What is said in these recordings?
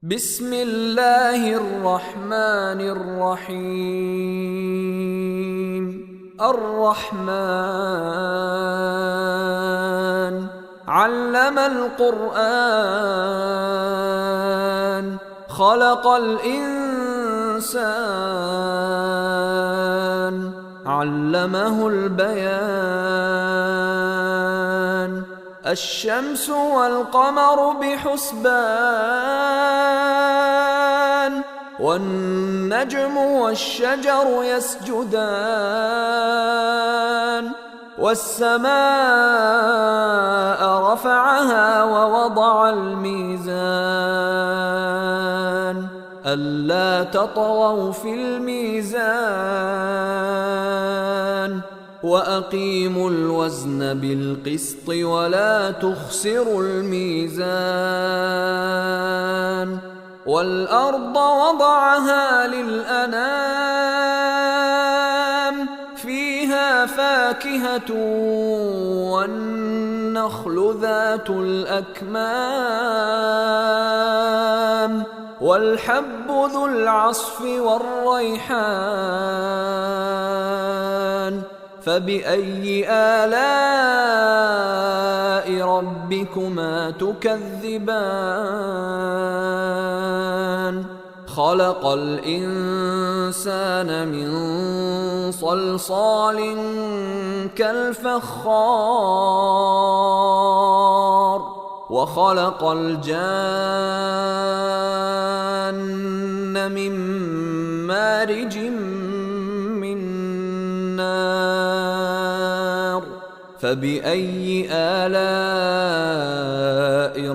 بسم الله الرحمن الرحيم. الرحمن علم القرآن، خلق الإنسان، علمه البيان. الشمس والقمر بحسبان، والنجم والشجر يسجدان. والسماء رفعها ووضع الميزان، ألا تطغوا في الميزان، وأقيموا الوزن بالقسط ولا تخسروا الميزان. والأرض وضعها للأنام، فيها فاكهة والنخل ذات الأكمام، والحب ذو العصف والريحان. فبأي آلاء ربكما تكذبان؟ خلق الإنسان من صلصال كالفخار، وخلق الجان من مارج من نار. فبأي آلاء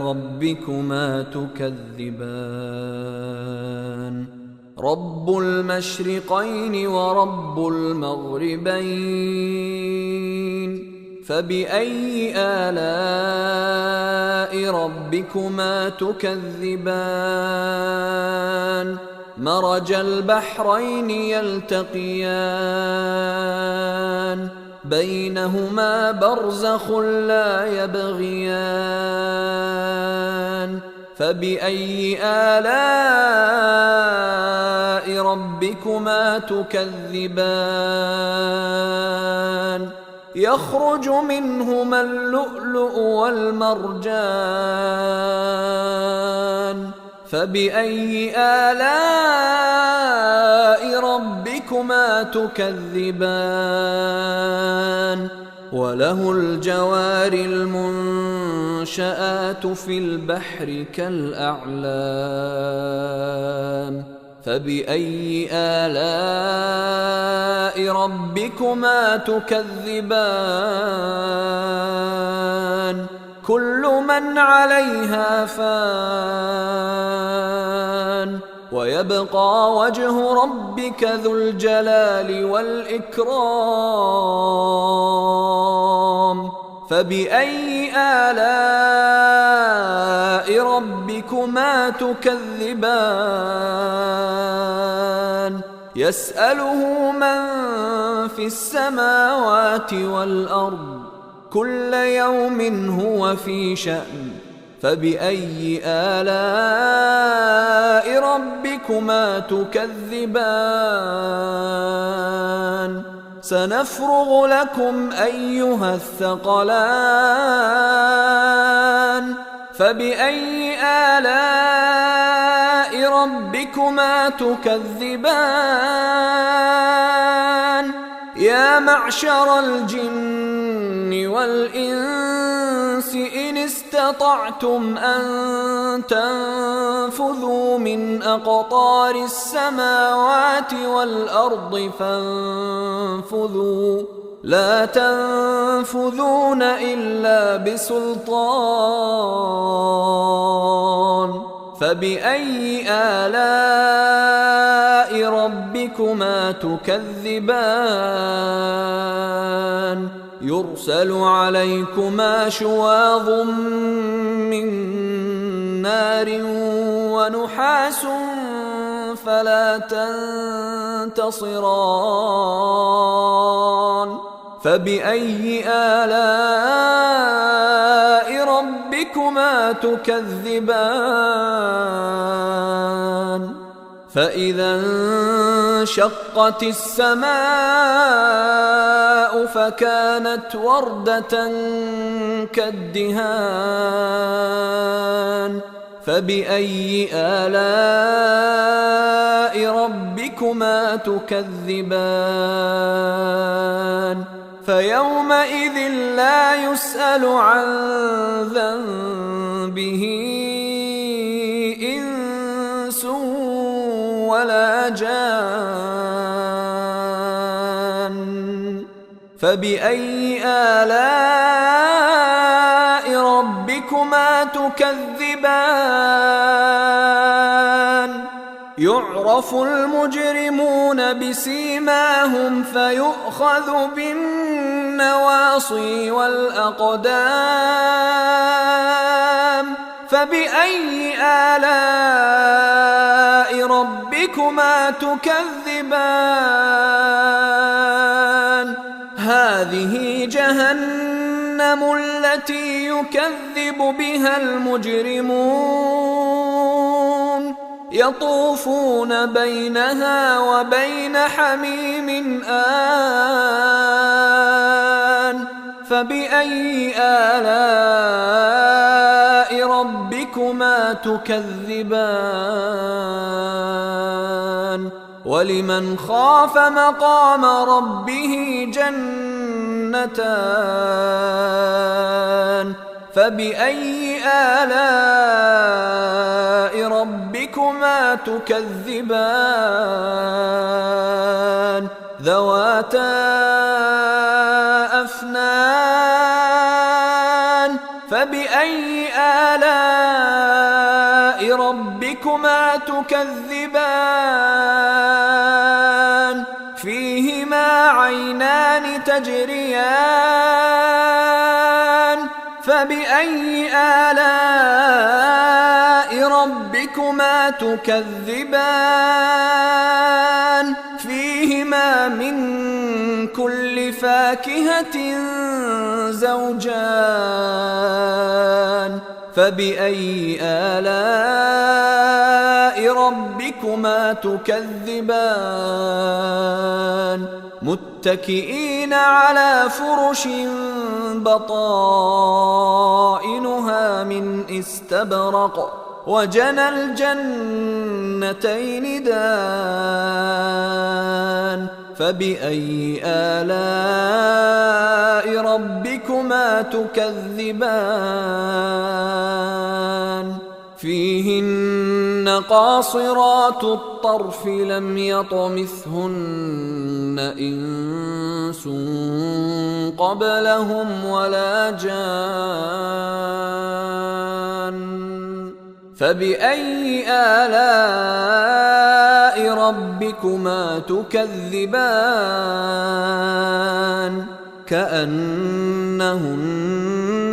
ربكما تكذبان؟ رب المشرقين ورب المغربين. فبأي آلاء ربكما تكذبان؟ مرج البحرين يلتقيان، بينهما برزخ لا يبغيان. فبأي آلاء ربكما تكذبان؟ يخرج منهما اللؤلؤ والمرجان. فبأي آلاء ربكما تكذبان؟ وله الجوار المنشآت في البحر كالأعلام. فبأي آلاء ربكما تكذبان؟ كل من عليها فان، ويبقى وجه ربك ذو الجلال والإكرام. فبأي آلاء ربكما تكذبان؟ يسأله من في السماوات والأرض، كل يوم هو في شأن. فبأي آلاء ربكما تكذبان؟ سنفرغ لكم أيها الثقلان. فبأي آلاء ربكما تكذبان؟ يا معشر الجن والإنس إن استطعتم أن تنفذوا من أقطار السماوات والأرض فانفذوا، لا تنفذون إلا بسلطان. فبأي آلاء ربكما تكذبان؟ يرسل عليكما شواظ من نار ونحاس فلا تنتصران. فبأي آلاء ربكما تكذبان؟ فإذا انشقت السماء فكانت وردة كالدهان فبأي آلاء ربكما تكذبان فيومئذ لا يسأل عن ذنبه إنس ولا جان فبأي آلاء ربكما تكذبان يعرف المجرمون بسيماهم فيؤخذ بالنواصي والأقدام فبأي آلاء ربكما تكذبان هذه جهنم التي يكذب بها المجرمون يطوفون بينها وبين حميم آن فبأي آلاء ربكما تكذبان ولمن خاف مقام ربه جنتان فبأي آلاء ربكما تكذبان ذواتا أفنان فبأي آلاء ربكما تكذبان فيهما عينان تجريان فبأي آلاء ربكما تكذبان فيهما من كل فاكهة زوجان فبأي آلاء ربكما تكذبان متكئين على فرش بطائنها من استبرق وجنى الجنتين دان فبأي آلاء ربكما تكذبان فيهن قاصرات الطرف لم يطمثهن إنس قبلهم ولا جان فبأي آلاء ربكما تكذبان كأنهن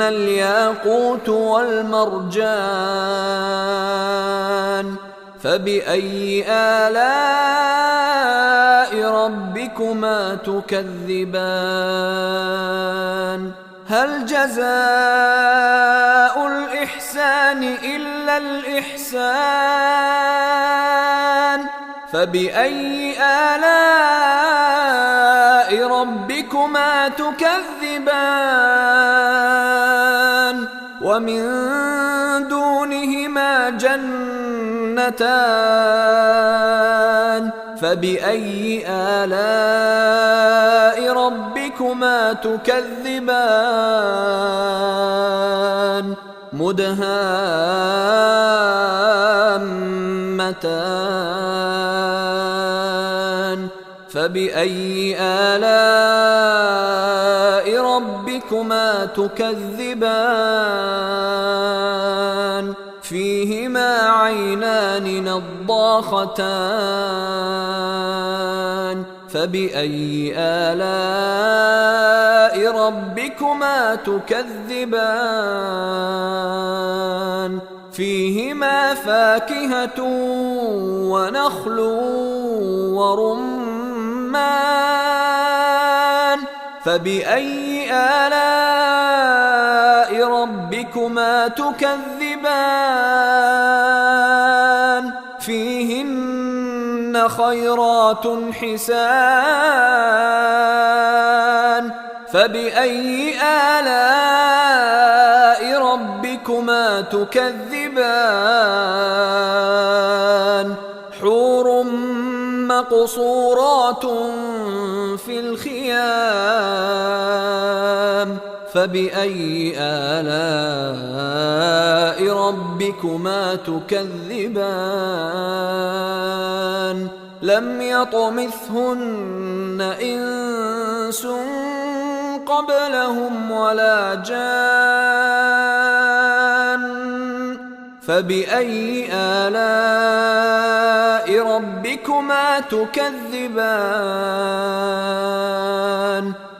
الياقوت والمرجان فبأي آلاء ربكما تكذبان هل جزاء الإحسان إلا الإحسان فبأي آلاء ربكما تكذبان ومن دونهما جنتان فبأي آلاء ربكما تكذبان مدهامتان فبأي آلاء ربكما تكذبان فيهما عينان نضاختان فبأي آلاء ربكما تكذبان فيهما فاكهة ونخل ورمان فبأي آلاء ربكما تكذبان فيهن فيهن خيرات حسان فبأي آلاء ربكما تكذبان حور مقصورات في الخيام فبأي آلاء ربكما تكذبان لم يطمثهن إنس قبلهم ولا جان فبأي آلاء ربكما تكذبان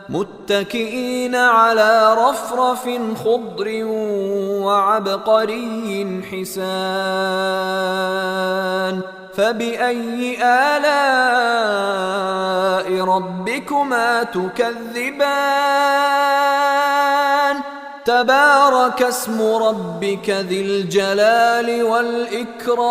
متكئين على رفرف خضر وعبقري حسان فبأي آلاء ربكما تكذبان تبارك اسم ربك ذي الجلال والإكرام